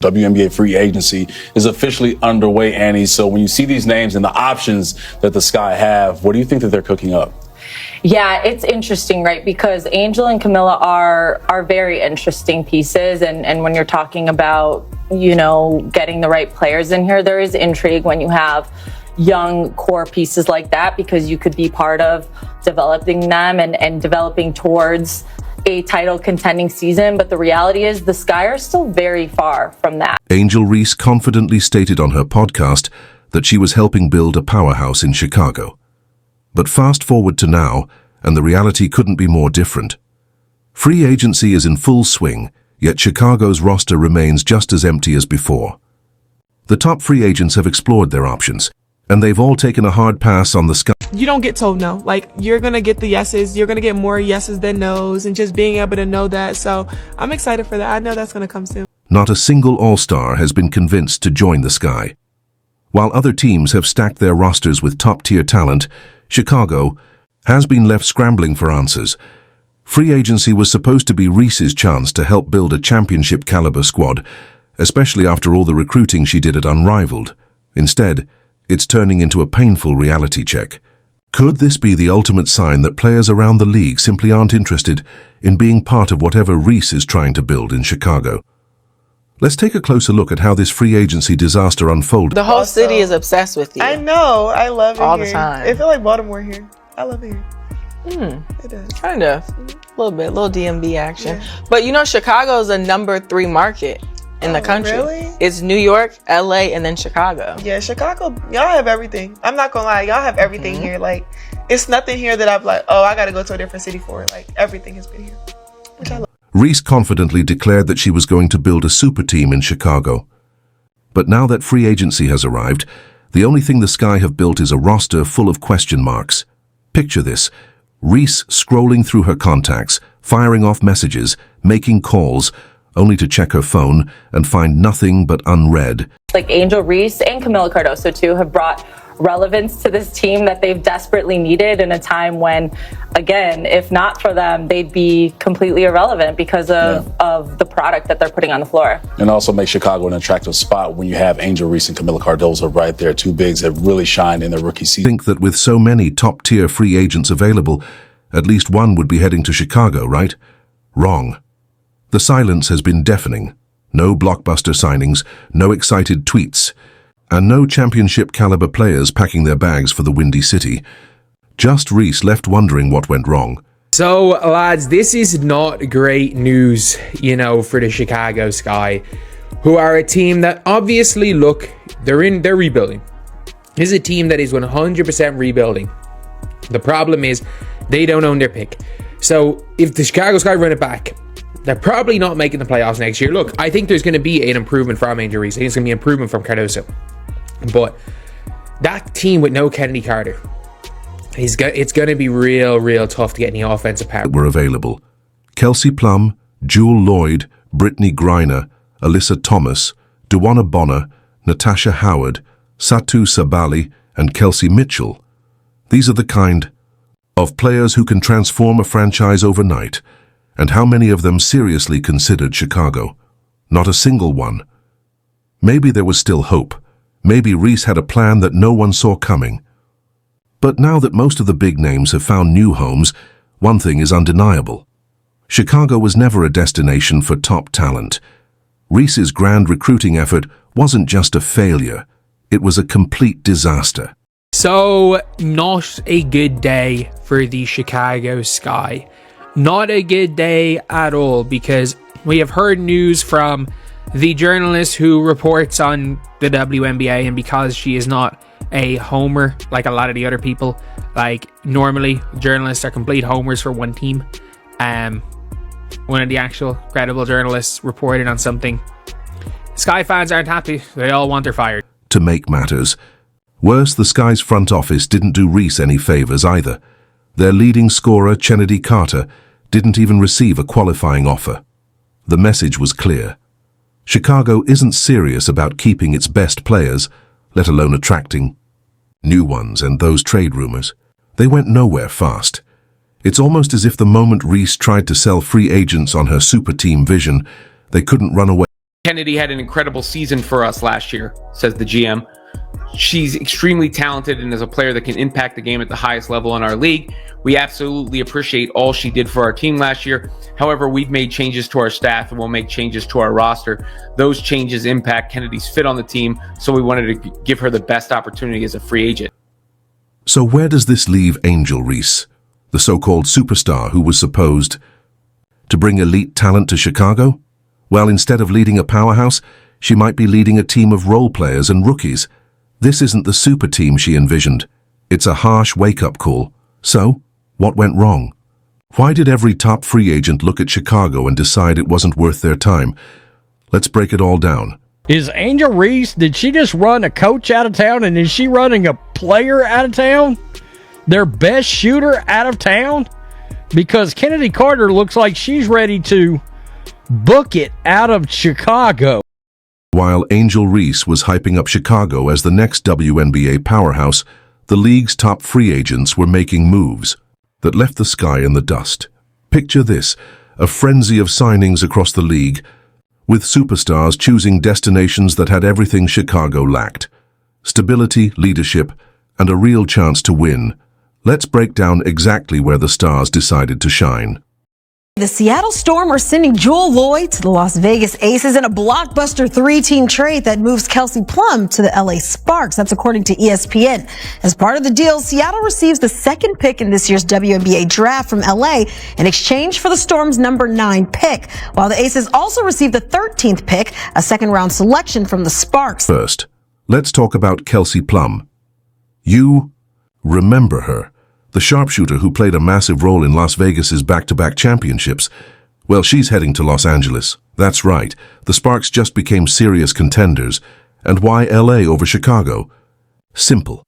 WNBA free agency is officially underway, Annie. So when you see these names and the options that the Sky have, what do you think that they're cooking up? Yeah, it's interesting, right? Because Angel and Camilla are very interesting pieces. And when you're talking about, you know, getting the right players in here, there is intrigue when you have young core pieces like that, because you could be part of developing them and developing towards a title contending season. But the reality is the Sky are still very far from that. Angel Reese confidently stated on her podcast that she was helping build a powerhouse in Chicago. But fast forward to now, and the reality couldn't be more different. Free agency is in full swing, yet Chicago's roster remains just as empty as before. The top free agents have explored their options, and they've all taken a hard pass on the Sky. You don't get told no. Like, you're going to get the yeses. You're going to get more yeses than nos, and just being able to know that. So I'm excited for that. I know that's going to come soon. Not a single all-star has been convinced to join the Sky. While other teams have stacked their rosters with top-tier talent, Chicago has been left scrambling for answers. Free agency was supposed to be Reese's chance to help build a championship-caliber squad, especially after all the recruiting she did at Unrivaled. Instead, it's turning into a painful reality check. Could this be the ultimate sign that players around the league simply aren't interested in being part of whatever Reese is trying to build in Chicago? Let's take a closer look at how this free agency disaster unfolded. The whole city is obsessed with you. I know. I love it all here. the time. It feels like Baltimore here. I love it here. It does. Kind of. A little bit. Little DMV action. Yeah. But you know, Chicago is a #3 market in the country. Really? It's New York, LA, and then Chicago. Yeah, Chicago, y'all have everything. I'm not gonna lie, y'all have everything here. Like, it's nothing here that I'm like, oh, I gotta go to a different city for it. Like, everything has been here, which I love. Reese confidently declared that she was going to build a super team in Chicago. But now that free agency has arrived, the only thing the Sky have built is a roster full of question marks. Picture this: Reese scrolling through her contacts, firing off messages, making calls, only to check her phone and find nothing but unread. Like Angel Reese and Camilla Cardoso too have brought relevance to this team that they've desperately needed in a time when, again, if not for them, they'd be completely irrelevant because of the product that they're putting on the floor. And also make Chicago an attractive spot when you have Angel Reese and Camilla Cardoso right there, two bigs that really shined in their rookie season. I think that with so many top-tier free agents available, at least one would be heading to Chicago, right? Wrong. The silence has been deafening. No blockbuster signings, no excited tweets, and no championship-caliber players packing their bags for the Windy City. Just Reese left wondering what went wrong. So, lads, this is not great news, you know, for the Chicago Sky, who are a team that obviously, look, they're rebuilding. This is a team that is 100% rebuilding. The problem is they don't own their pick. So, if the Chicago Sky run it back, they're probably not making the playoffs next year. Look, I think there's going to be an improvement from Angel Reese. I think it's going to be an improvement from Cardoso. But that team with no Kennedy Carter, it's going to be real tough to get any offensive power. Were available: Kelsey Plum, Jewel Lloyd, Brittany Griner, Alyssa Thomas, Duwana Bonner, Natasha Howard, Satu Sabali, and Kelsey Mitchell. These are the kind of players who can transform a franchise overnight. And how many of them seriously considered Chicago? Not a single one. Maybe there was still hope. Maybe Reese had a plan that no one saw coming. But now that most of the big names have found new homes, one thing is undeniable. Chicago was never a destination for top talent. Reese's grand recruiting effort wasn't just a failure. It was a complete disaster. So, not a good day for the Chicago Sky. Not a good day at all, because we have heard news from the journalist who reports on the WNBA, and because she is not a homer like a lot of the other people, like normally journalists are complete homers for one team. One of the actual credible journalists reported on something. Sky fans aren't happy. They all want her fired. To make matters worse, the Sky's front office didn't do Reese any favors either. Their leading scorer, Kennedy Carter, didn't even receive a qualifying offer. The message was clear. Chicago isn't serious about keeping its best players, let alone attracting new ones, and those trade rumors, they went nowhere fast. It's almost as if the moment Reese tried to sell free agents on her super team vision, they couldn't run away. Kennedy had an incredible season for us last year, says the GM. She's extremely talented and is a player that can impact the game at the highest level in our league. We absolutely appreciate all she did for our team last year. However, we've made changes to our staff and we'll make changes to our roster. Those changes impact Kennedy's fit on the team, so we wanted to give her the best opportunity as a free agent. So where does this leave Angel Reese, the so-called superstar who was supposed to bring elite talent to Chicago? Well, instead of leading a powerhouse, she might be leading a team of role players and rookies. This isn't the super team she envisioned. It's a harsh wake-up call. So, what went wrong? Why did every top free agent look at Chicago and decide it wasn't worth their time? Let's break it all down. Is Angel Reese, did she just run a coach out of town, and is she running a player out of town? Their best shooter out of town? Because Kennedy Carter looks like she's ready to book it out of Chicago. While Angel Reese was hyping up Chicago as the next WNBA powerhouse, the league's top free agents were making moves that left the Sky in the dust. Picture this, a frenzy of signings across the league, with superstars choosing destinations that had everything Chicago lacked: stability, leadership, and a real chance to win. Let's break down exactly where the stars decided to shine. The Seattle Storm are sending Jewel Lloyd to the Las Vegas Aces in a blockbuster three-team trade that moves Kelsey Plum to the LA Sparks. That's according to ESPN. As part of the deal, Seattle receives the second pick in this year's WNBA draft from LA in exchange for the Storm's number 9 pick, while the Aces also receive the 13th pick, a second-round selection from the Sparks. First, let's talk about Kelsey Plum. You remember her. The sharpshooter who played a massive role in Las Vegas's back-to-back championships. Well, she's heading to Los Angeles. That's right. The Sparks just became serious contenders. And why LA over Chicago? Simple.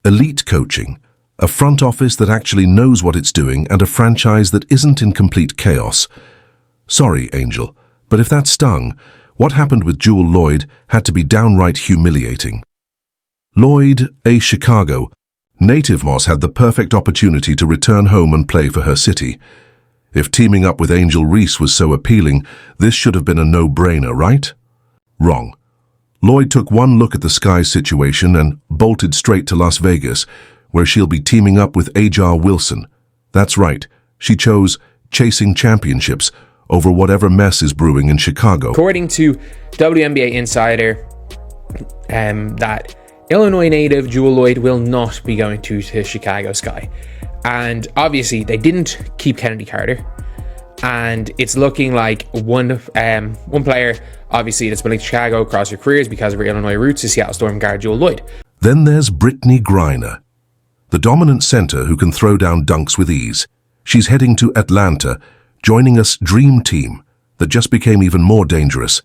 Elite coaching. A front office that actually knows what it's doing, and a franchise that isn't in complete chaos. Sorry, Angel, but if that stung, what happened with Jewel Lloyd had to be downright humiliating. Lloyd, a Chicago native, Moss had the perfect opportunity to return home and play for her city. If teaming up with Angel Reese was so appealing, this should have been a no-brainer, right? Wrong. Lloyd took one look at the Sky's situation and bolted straight to Las Vegas, where she'll be teaming up with Ajar Wilson. That's right, she chose chasing championships over whatever mess is brewing in Chicago. According to WNBA Insider, that Illinois native Jewel Lloyd will not be going to Chicago Sky. And obviously they didn't keep Kennedy Carter. And it's looking like one player, obviously, that's been in Chicago across her careers because of her Illinois roots, is Seattle Storm guard Jewel Lloyd. Then there's Brittney Griner, the dominant center who can throw down dunks with ease. She's heading to Atlanta, joining us dream team that just became even more dangerous.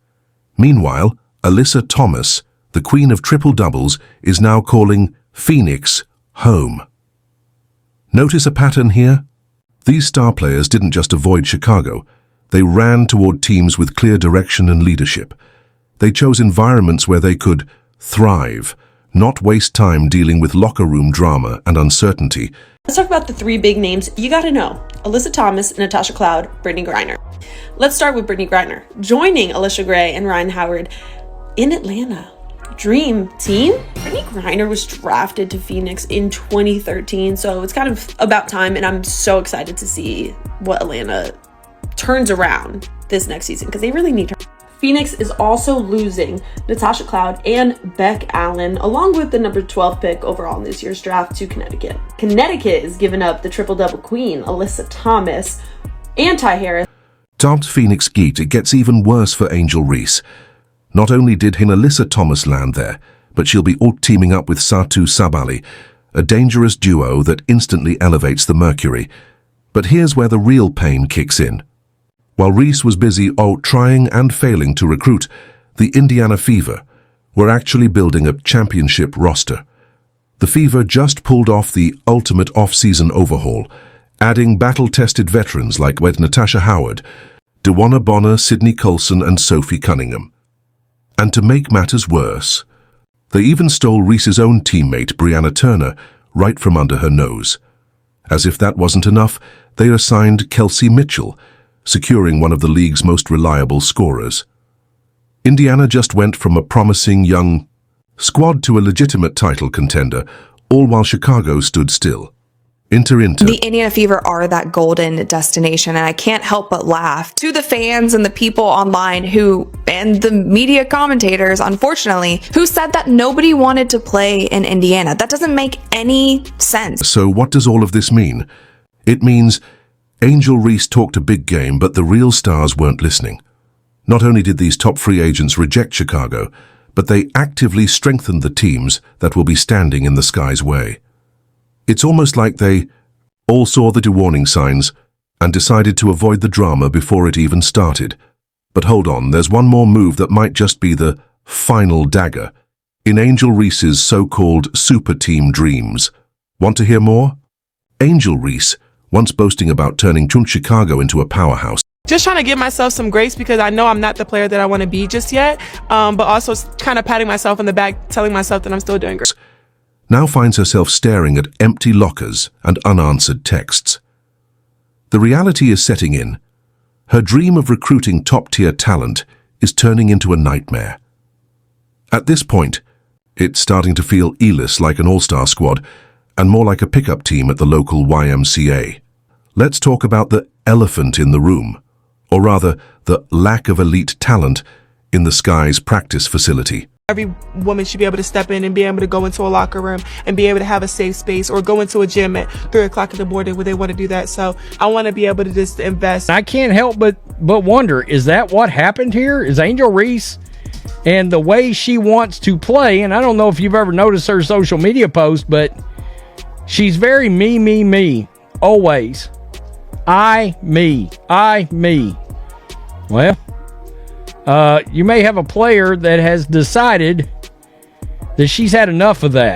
Meanwhile, Alyssa Thomas, the queen of triple-doubles, is now calling Phoenix home. Notice a pattern here? These star players didn't just avoid Chicago. They ran toward teams with clear direction and leadership. They chose environments where they could thrive, not waste time dealing with locker room drama and uncertainty. Let's talk about the 3 big names you gotta know: Alyssa Thomas, Natasha Cloud, Brittney Griner. Let's start with Brittney Griner, joining Alicia Gray and Ryan Howard in Atlanta. Dream team? Brittney Griner was drafted to Phoenix in 2013, so it's kind of about time, and I'm so excited to see what Atlanta turns around this next season, because they really need her. Phoenix is also losing Natasha Cloud and Beck Allen, along with the number 12 pick overall in this year's draft, to Connecticut. Connecticut is giving up the triple-double queen, Alyssa Thomas, and Ty Harris. Dubbed Phoenix Geet, it gets even worse for Angel Reese. Not only did Alyssa Thomas land there, but she'll be teaming up with Satou Sabally, a dangerous duo that instantly elevates the mercury. But here's where the real pain kicks in. While Reese was busy trying and failing to recruit, the Indiana Fever were actually building a championship roster. The Fever just pulled off the ultimate off-season overhaul, adding battle-tested veterans like Natasha Howard, DeWanna Bonner, Sydney Colson, and Sophie Cunningham. And to make matters worse, they even stole Reese's own teammate, Brianna Turner, right from under her nose. As if that wasn't enough, they assigned Kelsey Mitchell, securing one of the league's most reliable scorers. Indiana just went from a promising young squad to a legitimate title contender, all while Chicago stood still. The Indiana Fever are that golden destination, and I can't help but laugh to the fans and the people online and the media commentators, unfortunately, who said that nobody wanted to play in Indiana. That doesn't make any sense. So what does all of this mean? It means Angel Reese talked a big game, but the real stars weren't listening. Not only did these top free agents reject Chicago, but they actively strengthened the teams that will be standing in the Sky's way. It's almost like they all saw the warning signs and decided to avoid the drama before it even started. But hold on, there's one more move that might just be the final dagger in Angel Reese's so-called super team dreams. Want to hear more? Angel Reese, once boasting about turning Chicago into a powerhouse, Just trying to give myself some grace because I know I'm not the player that I want to be just yet, but also kind of patting myself on the back, telling myself that I'm still doing great. now finds herself staring at empty lockers and unanswered texts. The reality is setting in. Her dream of recruiting top-tier talent is turning into a nightmare. At this point, it's starting to feel Elis like an all-star squad and more like a pickup team at the local YMCA. Let's talk about the elephant in the room, or rather, the lack of elite talent in the Sky's practice facility. Every woman should be able to step in and be able to go into a locker room and be able to have a safe space, or go into a gym at 3 o'clock in the morning when they want to do that. So I want to be able to just invest. I can't help but wonder, is that what happened here? Is Angel Reese and the way she wants to play, and I don't know if you've ever noticed her social media post, but she's very me, always. Me. Well, you may have a player that has decided that she's had enough of that.